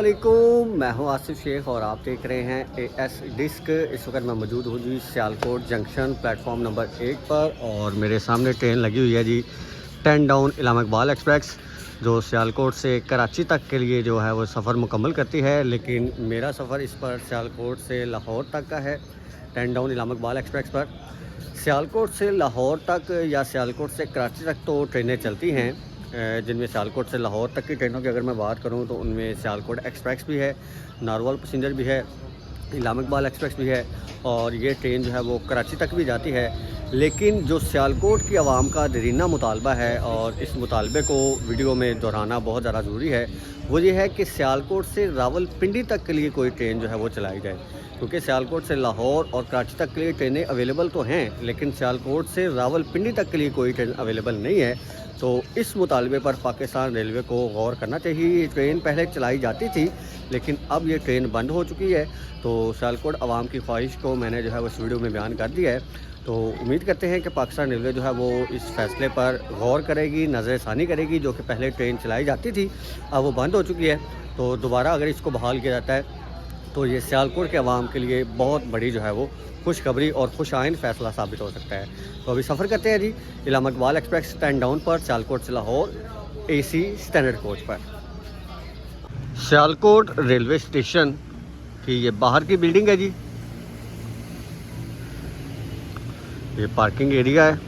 अस्सलामुअलैकुम, मैं हूं आसिफ शेख और आप देख रहे हैं एएस डिस्क। इस वक्त मैं मौजूद हूं जी सियालकोट जंक्शन प्लेटफॉर्म नंबर 1 पर और मेरे सामने ट्रेन लगी हुई है जी 10 डाउन इलामा इकबाल एक्सप्रेस, जो सियालकोट से कराची तक के लिए जो है वो सफ़र मुकम्मल करती है। लेकिन मेरा सफ़र इस पर सियालकोट से लाहौर तक का है। 10 डाउन इलामा इकबाल एक्सप्रेस पर सियालकोट से लाहौर तक या सियालकोट से कराची तक तो ट्रेनें चलती हैं, जिनमें सियालकोट से लाहौर तक की ट्रेनों की अगर मैं बात करूं तो उनमें सियालकोट एक्सप्रेस भी है, नारवाल पैसेंजर भी है, इलामा इकबाल एक्सप्रेस भी है और ये ट्रेन जो है वो कराची तक भी जाती है। लेकिन जो सियालकोट की आवाम का दरीना मुतालबा है और इस मुतालबे को वीडियो में दोहराना बहुत ज़्यादा ज़रूरी है, वो ये है कि सियालकोट से रावलपिंडी तक के लिए कोई ट्रेन जो है वो चलाई जाए। क्योंकि सियालकोट से लाहौर और कराची तक के लिए ट्रेनें अवेलेबल तो हैं, लेकिन सियालकोट से रावलपिंडी तक के लिए कोई ट्रेन अवेलेबल नहीं है। तो इस मुतालबे पर पाकिस्तान रेलवे को गौर करना चाहिए। ये ट्रेन पहले चलाई जाती थी लेकिन अब ये ट्रेन बंद हो चुकी है। तो सियालकोट आवाम की ख्वाहिश को मैंने जो है वो इस वीडियो में बयान कर दिया है। तो उम्मीद करते हैं कि पाकिस्तान रेलवे जो है वो इस फैसले पर गौर करेगी, नज़रसानी करेगी। जो कि पहले ट्रेन चलाई जाती थी अब वो बंद हो चुकी है, तो दोबारा अगर इसको बहाल किया जाता है तो ये सियालकोट के अवाम के लिए बहुत बड़ी जो है वो खुशखबरी और खुश आइन फ़ैसला साबित हो सकता है। तो अभी सफ़र करते हैं जी इलामा इकबाल एक्सप्रेस 10 डाउन पर सियालकोट से लाहौर एसी स्टैंडर्ड कोच पर। सियालकोट रेलवे स्टेशन की ये बाहर की बिल्डिंग है जी, ये पार्किंग एरिया है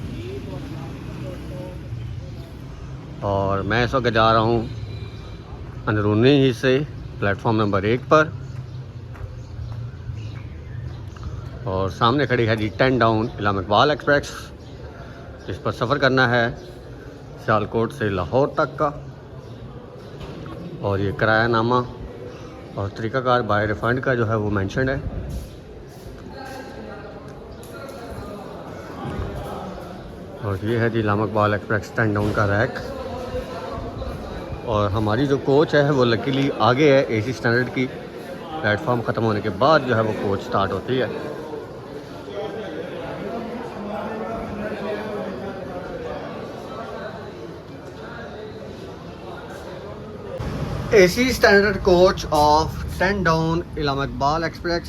और मैं इस वक्त जा रहा हूँ अंदरूनी हिस्से प्लेटफॉर्म नंबर 1 पर और सामने खड़ी है जी 10 डाउन इलामा इकबाल एक्सप्रेस। इस पर सफ़र करना है सियालकोट से लाहौर तक का और ये किरायानामा और तरीक़ाकार बाय रिफ़ंड का जो है वो मेंशन है। और ये है जी इलामा इकबाल एक्सप्रेस 10 डाउन का रैक और हमारी जो कोच है वो लकीली आगे है एसी स्टैंडर्ड की। प्लेटफॉर्म ख़त्म होने के बाद जो है वो कोच स्टार्ट होती है। AC standard coach of 10 down Allama Iqbal express,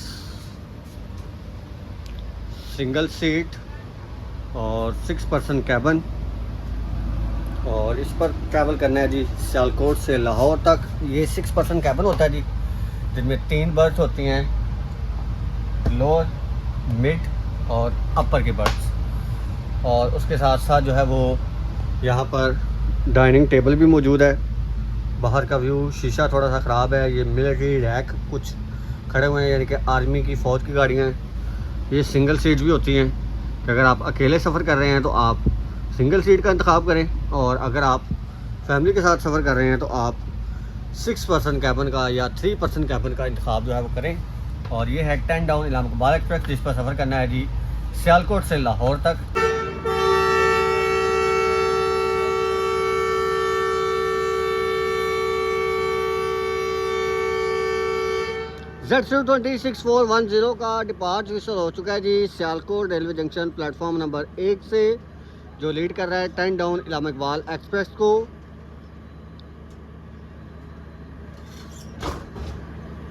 single seat और 6 पर्सन कैबन और इस पर ट्रैवल करना है जी सियालकोट से लाहौर तक। ये 6 पर्सन कैबन होता है जी, जिनमें 3 बर्थ होती हैं, लोअर, मिड और अपर की बर्थ। और उसके साथ साथ जो है वो यहाँ पर डाइनिंग टेबल भी मौजूद है। बाहर का व्यू, शीशा थोड़ा सा ख़राब है। ये मिलिट्री रैक कुछ खड़े हुए हैं, यानी कि आर्मी की फ़ौज की गाड़ियाँ हैं। ये सिंगल सीट भी होती हैं कि अगर आप अकेले सफ़र कर रहे हैं तो आप सिंगल सीट का इंतखाब करें और अगर आप फैमिली के साथ सफ़र कर रहे हैं तो आप 6 पर्सन कैबन का या 3 पर्सन कैबन का इंतखाब जो है वो करें। और ये है 10 डाउन इलामा इकबाल एक्सप्रेस, जिस पर सफ़र करना है जी सियालकोट से लाहौर तक। Z26410 का डिपार्ट विसल हो चुका है जी Sialkot railway junction platform number 1 से, जो लीड कर रहा है 10 डाउन इलामा इकबाल एक्सप्रेस को।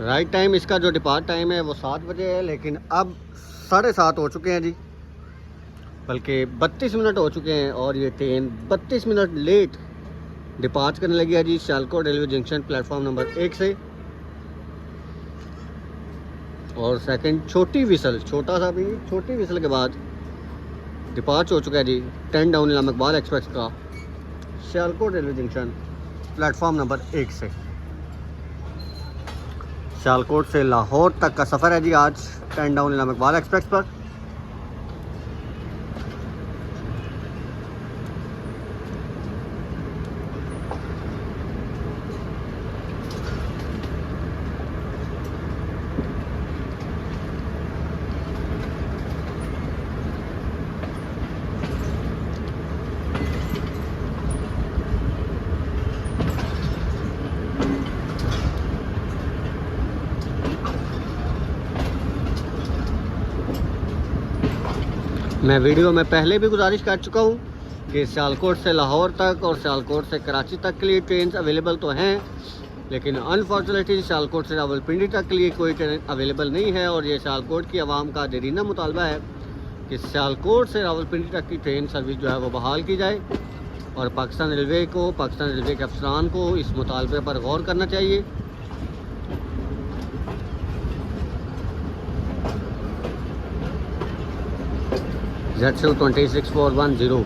राइट टाइम इसका जो डिपार्ट टाइम है वो 7 बजे है, लेकिन अब 7:30 हो चुके हैं जी, बल्कि 32 मिनट हो चुके हैं और ये ट्रेन 32 मिनट लेट डिपार्ट करने लगी है जी Sialkot railway junction platform number 1 से। और सेकंड छोटी विसल, छोटा सा भी छोटी विसल के बाद डिपार्च हो चुका है जी 10 डाउन इलामा इकबाल एक्सप्रेस का Sialkot railway junction platform number 1 से। सियालकोट से लाहौर तक का सफ़र है जी आज 10 डाउन इलामा इकबाल एक्सप्रेस पर। मैं वीडियो में पहले भी गुजारिश कर चुका हूँ कि सियालकोट से लाहौर तक और सियालकोट से कराची तक के लिए ट्रेन अवेलेबल तो हैं, लेकिन अनफॉर्चुनेटली सियालकोट से रावलपिंडी तक के लिए कोई ट्रेन अवेलेबल नहीं है। और ये सियालकोट की आवाम का देरीना मुतालबा है कि सियालकोट से रावलपिंडी तक की ट्रेन सर्विस जो है वो बहाल की जाए। और पाकिस्तान रेलवे को, पाकिस्तान रेलवे के अफसरान को इस मुतालबे पर गौर करना चाहिए। ZSU 26410।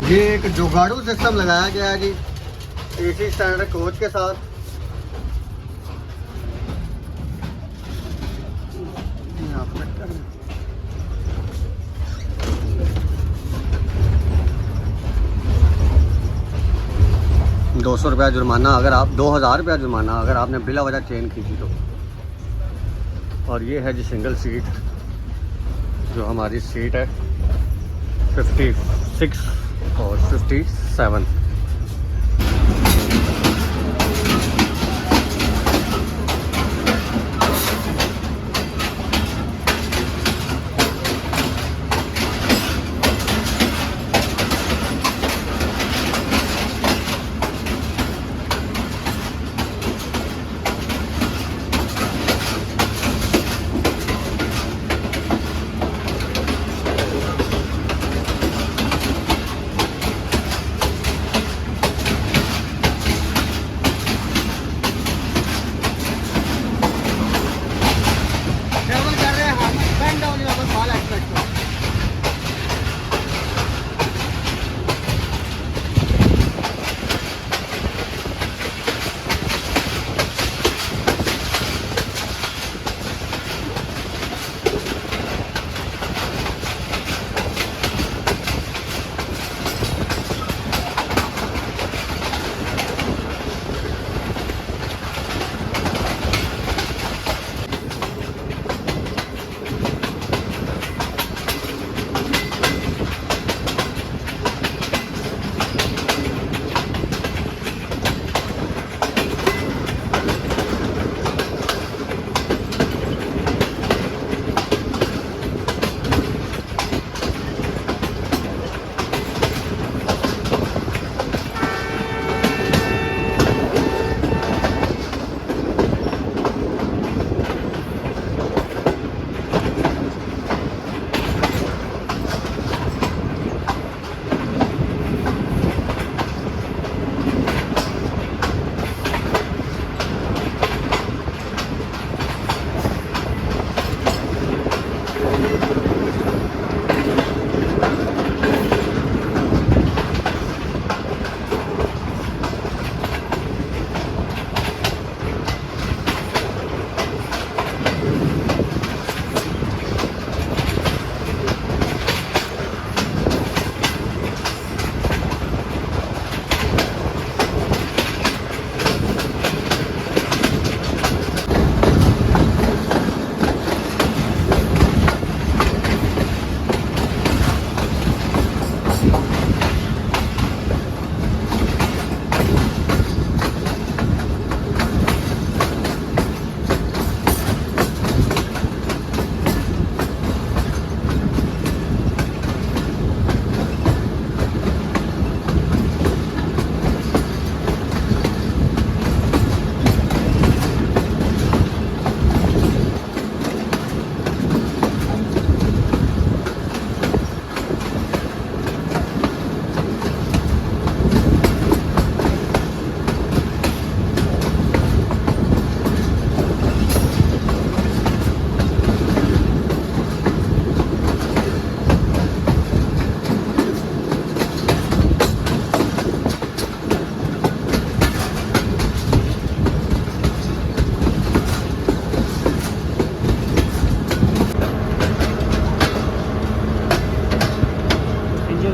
ये एक जुगाड़ू सिस्टम लगाया गया है जी AC स्टैंडर्ड कोच के साथ। ₹200 जुर्माना अगर आप 2000 रुपया जुर्माना अगर आपने बिला वजह चेन खींची तो। और ये है जी सिंगल सीट, जो हमारी सीट है 56 और 57।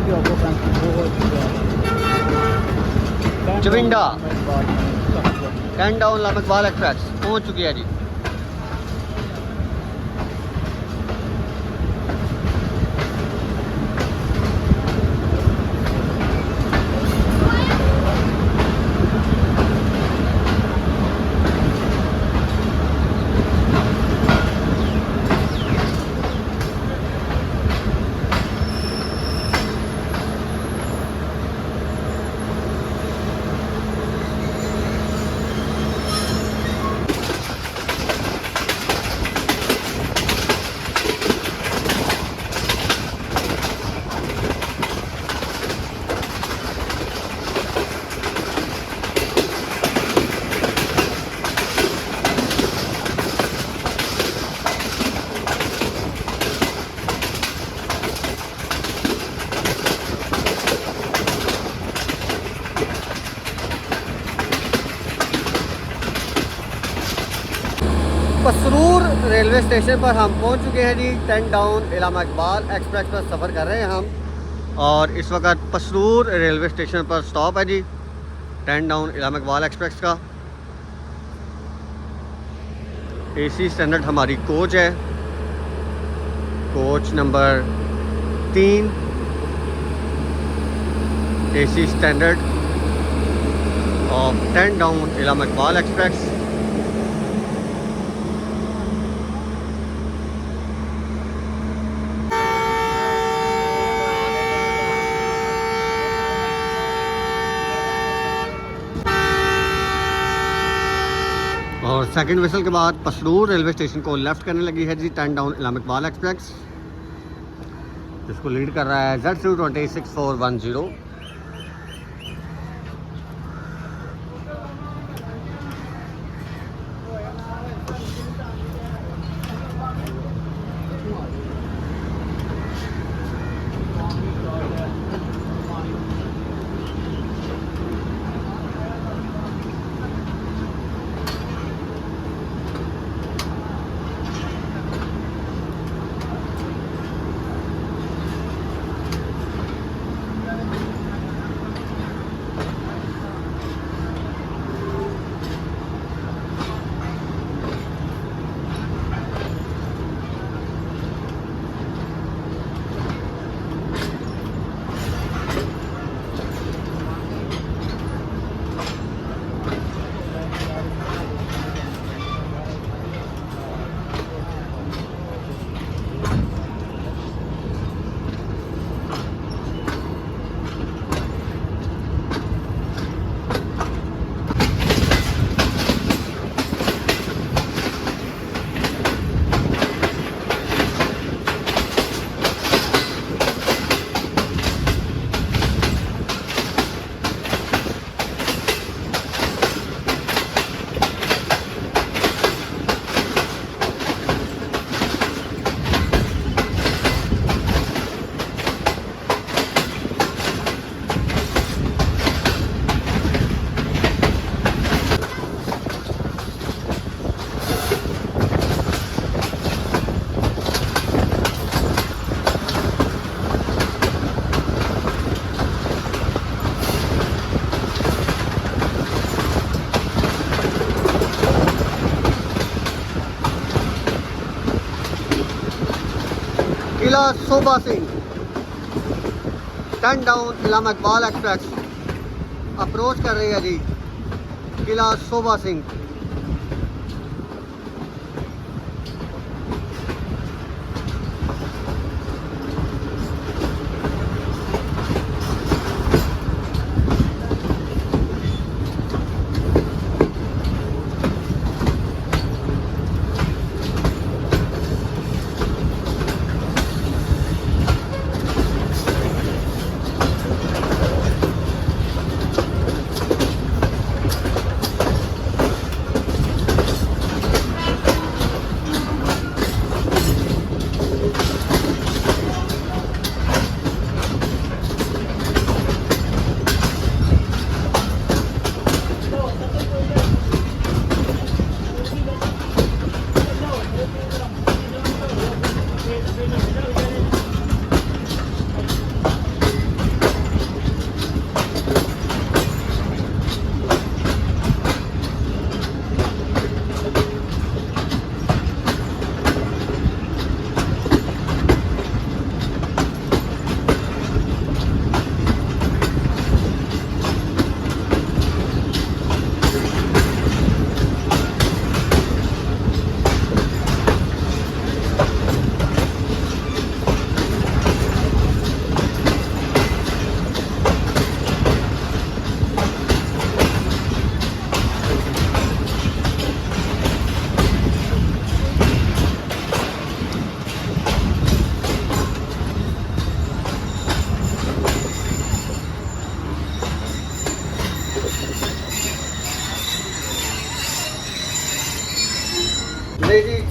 की आपको चविंडा 10 डाउन इलाहाबाद इकबाल एक्सप्रेस पहुंच चुकी है जी। पसरूर रेलवे स्टेशन पर हम पहुंच चुके हैं जी। 10 डाउन इलाहाबाद इकबाल एक्सप्रेस पर सफ़र कर रहे हैं हम, और इस वक्त पसरूर रेलवे स्टेशन पर स्टॉप है जी 10 डाउन इलाहाबाद इकबाल एक्सप्रेस का। एसी स्टैंडर्ड हमारी कोच है, coach number 3 AC standard of 10 down Allahabad Iqbal express. और सेकंड विसल के बाद पसरूर रेलवे स्टेशन को लेफ़्ट करने लगी है जी 10 डाउन इलाहाबाद इकबाल एक्सप्रेस, जिसको लीड कर रहा है Z26410। Qila Sobha Singh 10 down Allahabad Iqbal express approach कर रही है जी किला शोभा सिंह।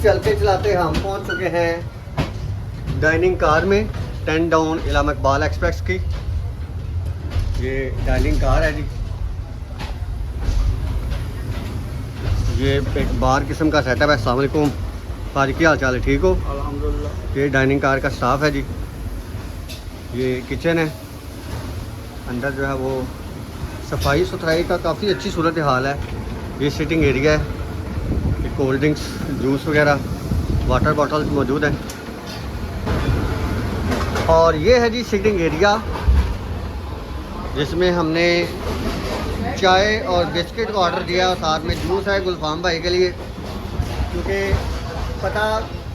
चलते चलाते हम पहुंच चुके हैं डाइनिंग कार में, 10 डाउन इलामा इकबाल एक्सप्रेस की। ये डाइनिंग कार है जी। ये एक बार किस्म का सेटअप है। अस्सलाम वालेकुम पाजी, क्या हाल चाल है? ठीक हो? अल्हम्दुलिल्लाह। ये डाइनिंग कार का स्टाफ है जी। ये किचन है, अंदर जो है वो सफाई सुथराई का काफ़ी अच्छी सूरत हाल है। ये सिटिंग एरिया है, ये कोल्ड ड्रिंक्स जूस वगैरह वाटर बॉटल मौजूद है। और ये है जी सिटिंग एरिया, जिसमें हमने चाय और बिस्किट का ऑर्डर दिया और साथ में जूस है गुलफाम भाई के लिए, क्योंकि पता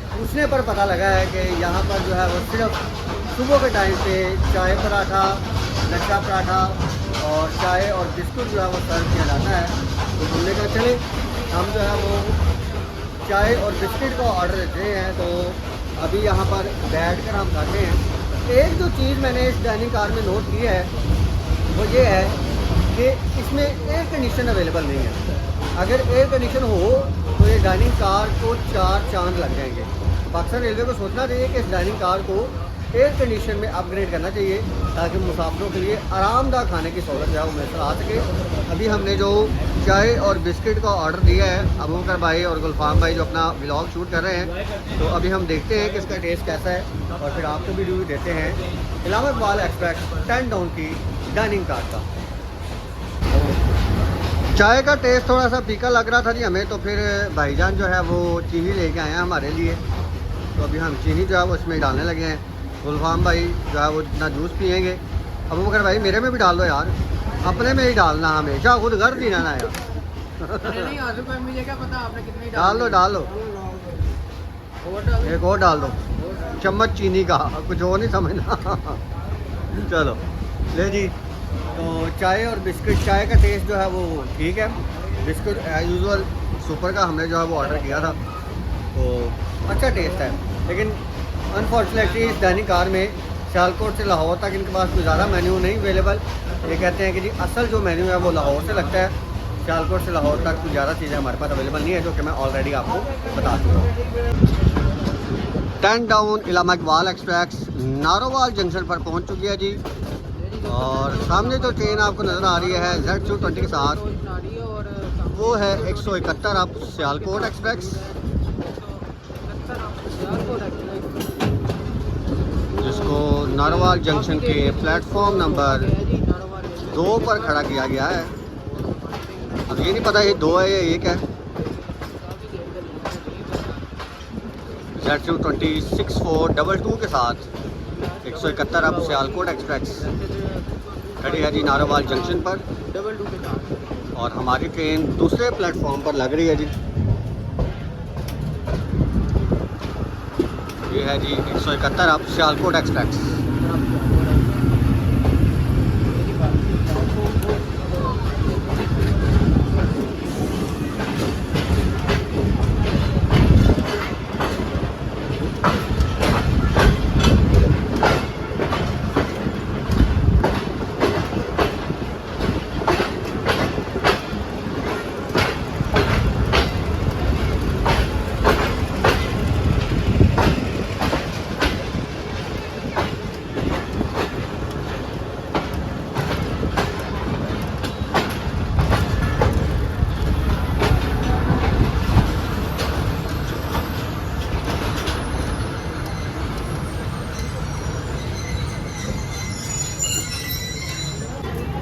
पूछने पर पता लगा है कि यहाँ पर जो है वो सिर्फ सुबह के टाइम पे चाय पराठा, लच्छा पराठा और चाय और बिस्कुट जो है वो सर्व किया जाता है। तो हमने कहा चले हम जो है वो चाय और बिस्किट का ऑर्डर देते हैं। तो अभी यहाँ पर बैठ कर हम खाते हैं। एक जो चीज़ मैंने इस डाइनिंग कार में नोट की है वो ये है कि इसमें एयर कंडीशन अवेलेबल नहीं है। अगर एयर कंडीशन हो तो ये डाइनिंग कार को 4 चांद लग जाएंगे। पाकिस्तान रेलवे को सोचना चाहिए कि इस डाइनिंग कार को एयर कंडीशन में अपग्रेड करना चाहिए, ताकि मुसाफिरों के लिए आरामदाह खाने की सहूलत जो है वो मैसर आ सके। अभी हमने जो चाय और बिस्किट का ऑर्डर दिया है, अबू बकर भाई और गुलफाम भाई जो अपना व्लॉग शूट कर रहे हैं, तो अभी हम देखते हैं कि इसका टेस्ट कैसा है और फिर आपको भी रिव्यू देते हैं इलामा इकबाल एक्सप्रेस 10 डाउन की डाइनिंग कार का। चाय का टेस्ट थोड़ा सा फीका लग रहा था जी हमें, तो फिर भाईजान जो है वो चीनी लेके आए हैं हमारे लिए। तो अभी हम चीनी जो है वो इसमें डालने लगे हैं। गुलफाम भाई जो है वो जितना जूस पियेंगे। अबू बकर भाई मेरे में भी डाल दो यार, अपने में ही डालना, हमेशा खुद घर पीना ना यार। नहीं आजू भाई मुझे क्या पता आपने कितनी डाल दो डाल दो, एक और डाल दो चम्मच चीनी का, कुछ और नहीं समझना। चलो ले जी। तो चाय और बिस्किट, चाय का टेस्ट जो है वो ठीक है, बिस्कुट एज यूजुअल सुपर का हमने जो है वो ऑर्डर किया था, तो अच्छा टेस्ट है। लेकिन अनफॉर्चुनेटली इस डाइनिंग कार में सियालकोट से लाहौर तक इनके पास कोई ज़्यादा मेन्यू नहीं अवेलेबल। ये कहते हैं कि जी असल जो मेन्यू है वो लाहौर से लगता है, सियालकोट से लाहौर तक कुछ ज़्यादा चीज़ें हमारे पास अवेलेबल नहीं है, जो कि मैं ऑलरेडी आपको बता चुका हूँ। 10 down Allama Iqbal express Narowal junction पर पहुँच चुकी है जी। और सामने जो ट्रेन आपको नज़र आ रही है Z220 के साथ, वो है 171 अब सियालकोट एक्सप्रेस, जिसको नारोवाल जंक्शन के प्लेटफॉर्म नंबर 2 पर खड़ा किया गया है। अब ये नहीं पता ये 2 है या 1 है। Z220 6422 के साथ 171 अब सियालकोट एक्सप्रेस खड़ी है जी नारोवाल जंक्शन पर, और हमारी ट्रेन दूसरे प्लेटफॉर्म पर लग रही है जी। ये है जी 171 अब सियालकोट एक्सप्रेस।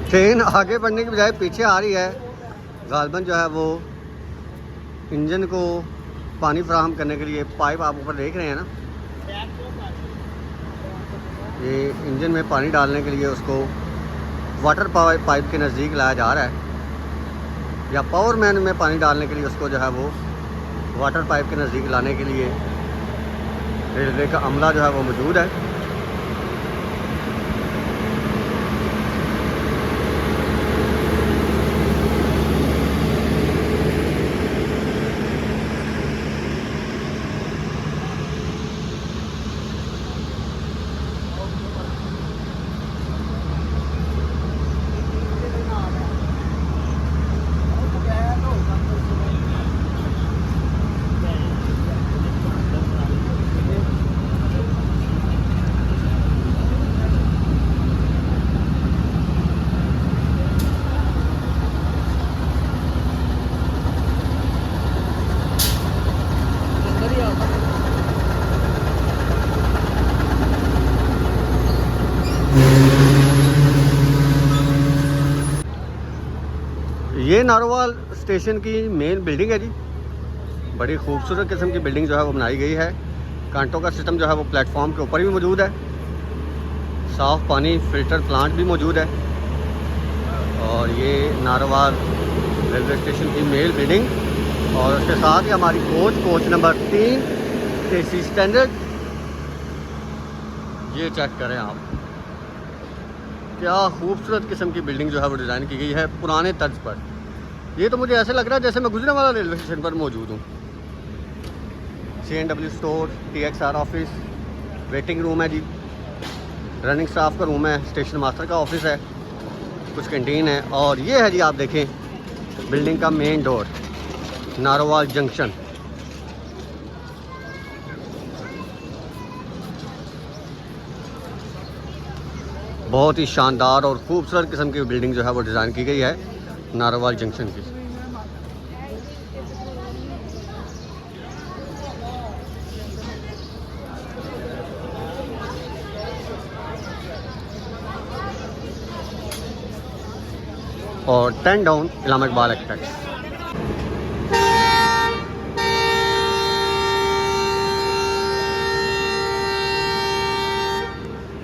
ट्रेन आगे बढ़ने की बजाय पीछे आ रही है। गालबन जो है वो इंजन को पानी फराहम करने के लिए पाइप आप ऊपर देख रहे हैं ना, ये इंजन में पानी डालने के लिए उसको वाटर पाइप के नज़दीक लाया जा रहा है, या पावर मैन में पानी डालने के लिए उसको जो है वो वाटर पाइप के नज़दीक लाने के लिए रेलवे का अमला जो है वो मौजूद है। नारोवाल स्टेशन की मेन बिल्डिंग है जी। बड़ी खूबसूरत किस्म की बिल्डिंग जो है वो बनाई गई है। कांटों का सिस्टम जो है वो प्लेटफॉर्म के ऊपर भी मौजूद है। साफ़ पानी फिल्टर प्लांट भी मौजूद है। और ये नारोवाल रेलवे स्टेशन की मेन बिल्डिंग और उसके साथ ही हमारी कोच नंबर 3 AC स्टैंडर्ड। ये चेक करें आप, क्या खूबसूरत किस्म की बिल्डिंग जो है वो डिज़ाइन की गई है पुराने तर्ज पर। ये तो मुझे ऐसे लग रहा है जैसे मैं गुजरांवाला रेलवे स्टेशन पर मौजूद हूँ। C&W store, TXR office, waiting room है जी, रनिंग स्टाफ का रूम है, स्टेशन मास्टर का ऑफिस है, कुछ कैंटीन है। और ये है जी आप देखें बिल्डिंग का मेन डोर, नारोवाल जंक्शन। बहुत ही शानदार और खूबसूरत किस्म की बिल्डिंग जो है वो डिज़ाइन की गई है नारोवाल जंक्शन की। और 10 down Allama Iqbal express.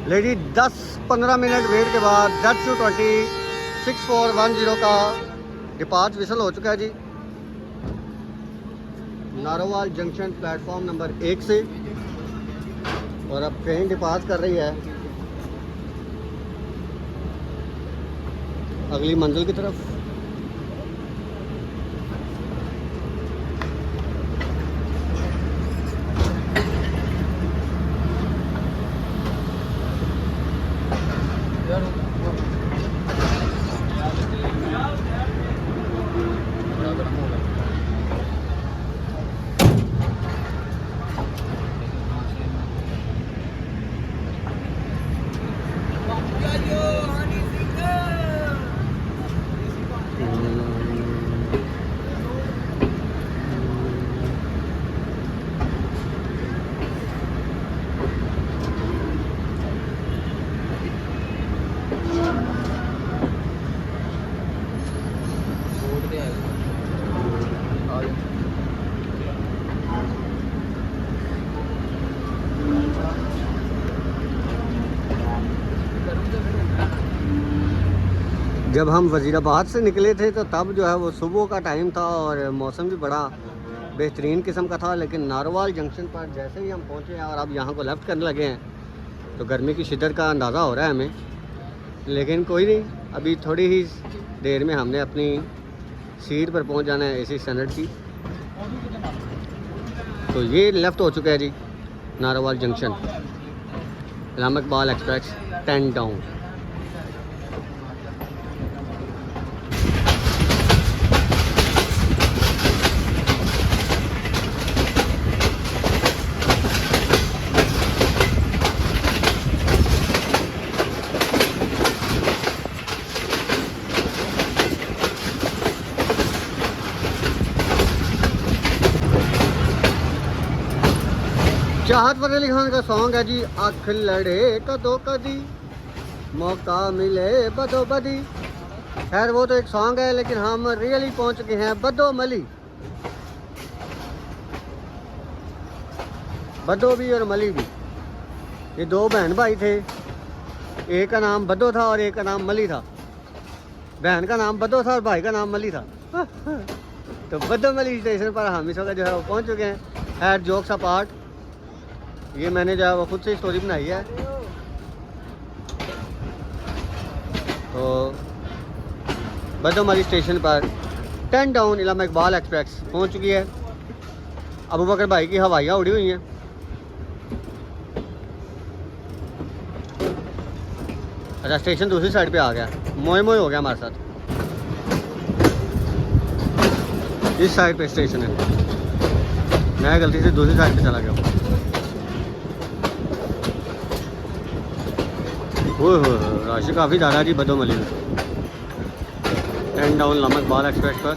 Lady 10-15 minute wait के बाद ZQ20 6410 का डिपार्च विसल हो चुका है जी नारोवाल जंक्शन प्लेटफॉर्म नंबर 1 से। और अब ट्रेन डिपार्च कर रही है अगली मंजिल की तरफ। जब हम वज़ीराबाद से निकले थे तो तब जो है वो सुबह का टाइम था और मौसम भी बड़ा बेहतरीन किस्म का था। लेकिन नारोवाल जंक्शन पर जैसे ही हम पहुँचे हैं और अब यहाँ को लेफ़्ट करने लगे हैं तो गर्मी की शिद्दत का अंदाज़ा हो रहा है हमें। लेकिन कोई नहीं, अभी थोड़ी ही देर में हमने अपनी सीट पर पहुँच जाना है AC स्टैंडर्ड की। तो ये लेफ़्ट हो चुका है जी Narowal junction Allama Iqbal express 10 down. Chahat Fateh Ali Khan का सॉन्ग है जी, अख लड़े कदो कदी मौका मिले बदो बदी। खैर वो तो एक सॉन्ग है, लेकिन हम रियली पहुंच चुके हैं बदोमली। बदो भी और मली भी, ये दो बहन भाई थे। एक का नाम बदो था और एक का नाम मली था। बहन का नाम बदो था और भाई का नाम मली था। तो बदोमली स्टेशन पर हम इस वक्त जो है वो पहुँच चुके हैं। एट जोक्स अपार्ट, ये मैंने जो है वो खुद से स्टोरी बनाई है। तो बदोमली स्टेशन पर 10 डाउन इलामा इकबाल एक्सप्रेस पहुंच चुकी है। अबू बकर भाई की हवाइयाँ उड़ी हुई हैं। अच्छा, स्टेशन दूसरी साइड पे आ गया, मोए मोए हो गया हमारे साथ। इस साइड पे स्टेशन है, मैं गलती से दूसरी साइड पे चला गया। रश काफ़ी ज़्यादा जी बदोमली में। 10 डाउन इलामा इकबाल एक्सप्रेस पर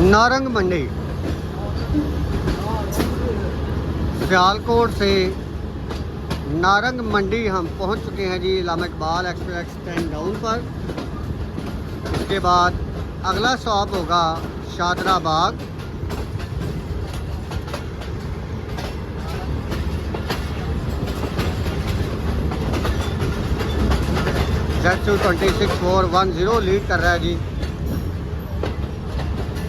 नारंग मंडी सियालकोट से नारंग मंडी हम पहुंच चुके हैं जी इलामा इकबाल एक्सप्रेस स्टैंड डाउन पर। उसके बाद अगला स्टॉप होगा शादरा बाग। Z226-410 लीड कर रहा है जी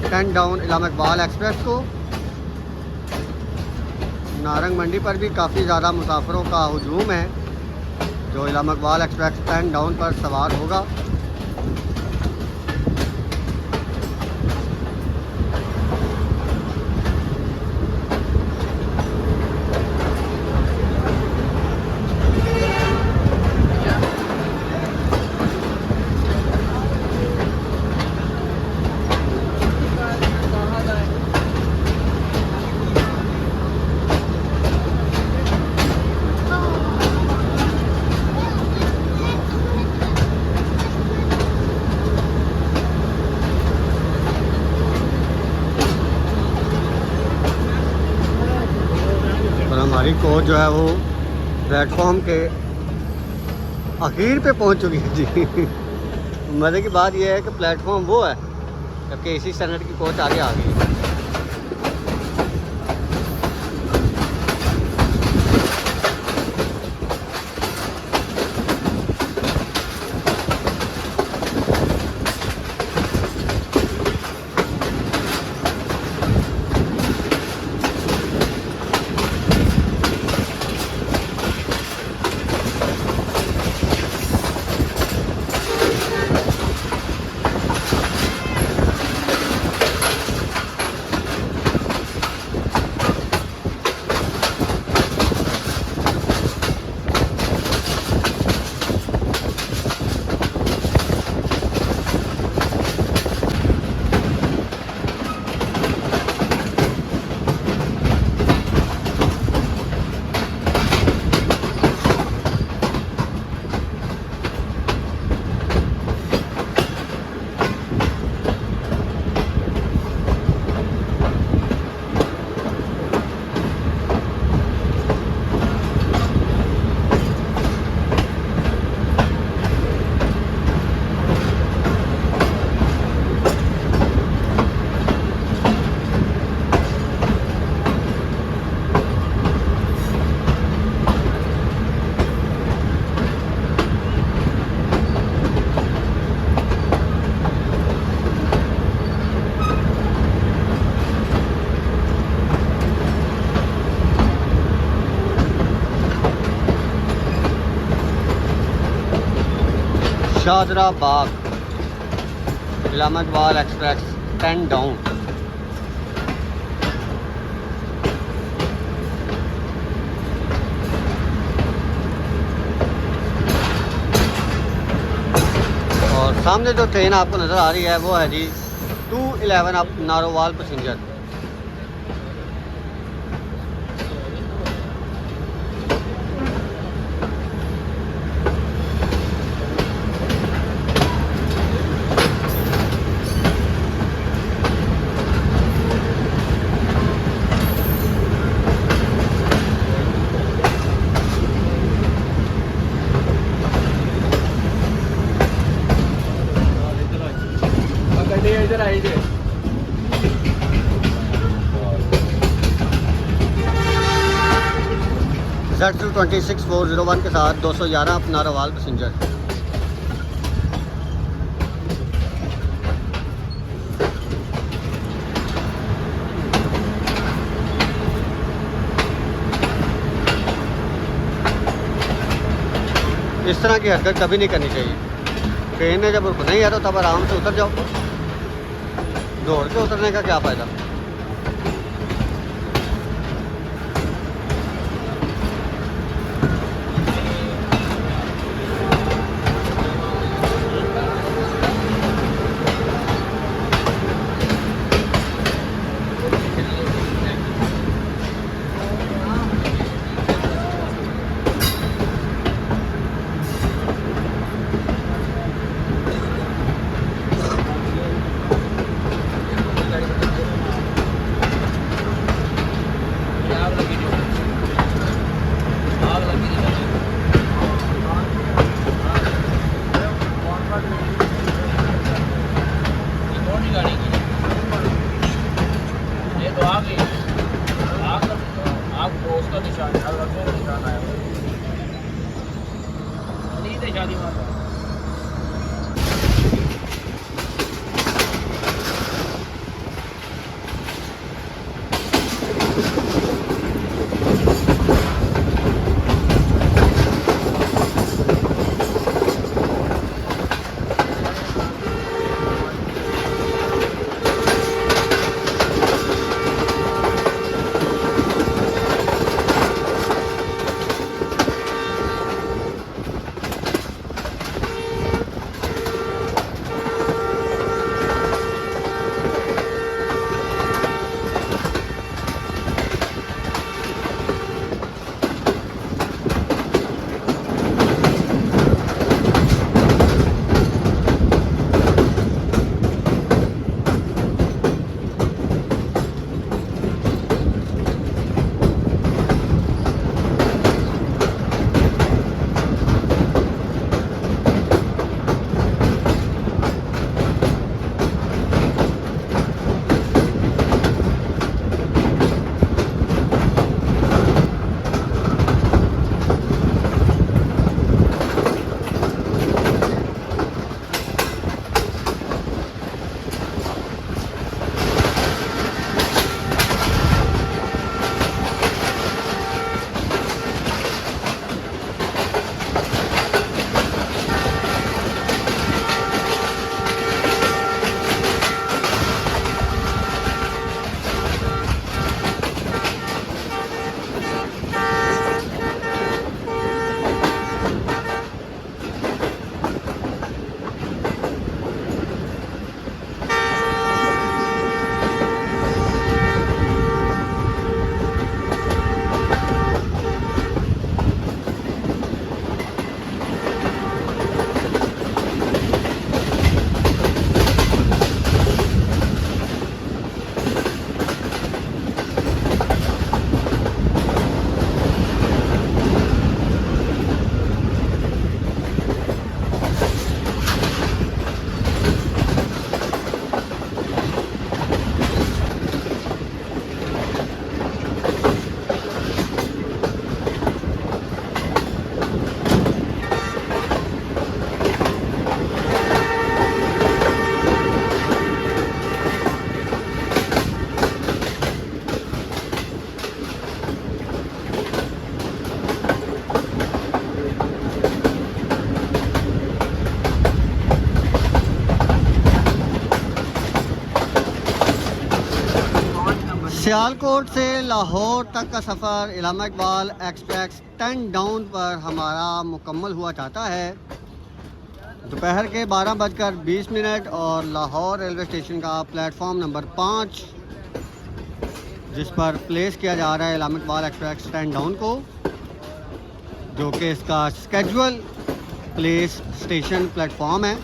10 डाउन इलामा इकबाल एक्सप्रेस को। नारंग मंडी पर भी काफ़ी ज़्यादा मुसाफिरों का हुजूम है जो इलामा इकबाल एक्सप्रेस 10 डाउन पर सवार होगा। हमारी कोच जो है वो प्लेटफॉर्म के आखिर पे पहुंच चुकी है जी। मज़े की बात यह है कि प्लेटफॉर्म वो है जबकि इसी स्टैंडर्ड की कोच आगे आ गई है। शादरा बाग इलामा इकबाल एक्सप्रेस 10 डाउन। और सामने जो ट्रेन आपको नज़र आ रही है वो है जी 211 अप नारोवाल पैसेंजर। इधर आइए। Z226-401 के साथ 211 अप नारोवाल पैसेंजर। इस तरह की हरकत कभी नहीं करनी चाहिए। ट्रेन ने जब रुकना ही है तो तब आराम से उतर जाओ। दौड़ के उतरने का क्या फ़ायदा। शादी माता सियालकोट से लाहौर तक का सफ़र इलामा इकबाल एक्सप्रेस 10 डाउन पर हमारा मुकम्मल हुआ चाहता है दोपहर के 12:20 और लाहौर रेलवे स्टेशन का प्लेटफॉर्म नंबर 5 जिस पर प्लेस किया जा रहा है इलामा इकबाल एक्सप्रेस 10 डाउन को, जो कि इसका स्केजुअल प्लेस स्टेशन प्लेटफॉर्म है।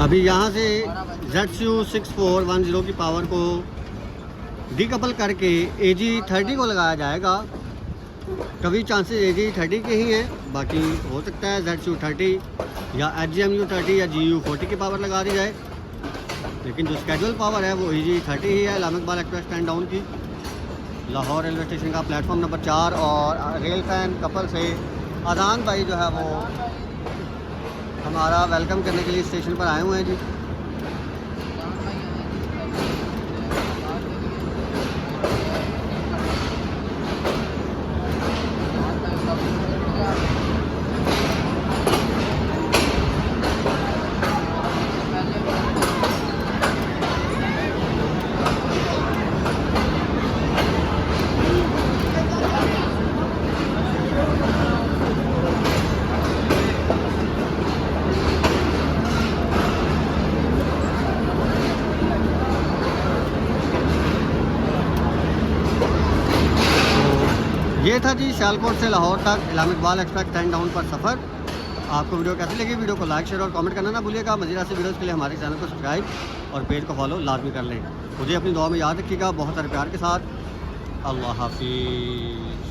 अभी यहाँ से ZCU6410 की पावर को डीकपल करके AG30 को लगाया जाएगा। कभी चांसेस AG30 के ही हैं, बाकी हो सकता है ZCU30 या HGMU30 या GU40 की पावर लगा दी जाए, लेकिन जो स्केजुअल पावर है वो AG30 ही है। इलामा इकबाल एक्सप्रेस 10 डाउन की लाहौर रेलवे स्टेशन का प्लेटफॉर्म नंबर 4 और रेल फैन कपल से अजान भाई जो है वो हमारा वेलकम करने के लिए स्टेशन पर आए हुए हैं जी। ये था जी सियालकोट से लाहौर तक इलामा इकबाल एक्सप्रेस 10 डाउन पर सफ़र। आपको वीडियो कैसी लगी, वीडियो को लाइक शेयर और कमेंट करना ना भूलिएगा। मज़ीद ऐसे वीडियोज़ के लिए हमारे चैनल को सब्सक्राइब और पेज को फॉलो लाजमी कर लें। मुझे अपनी दुआ में याद रखिएगा, बहुत सारे प्यार के साथ। अल्लाह हाफिज़।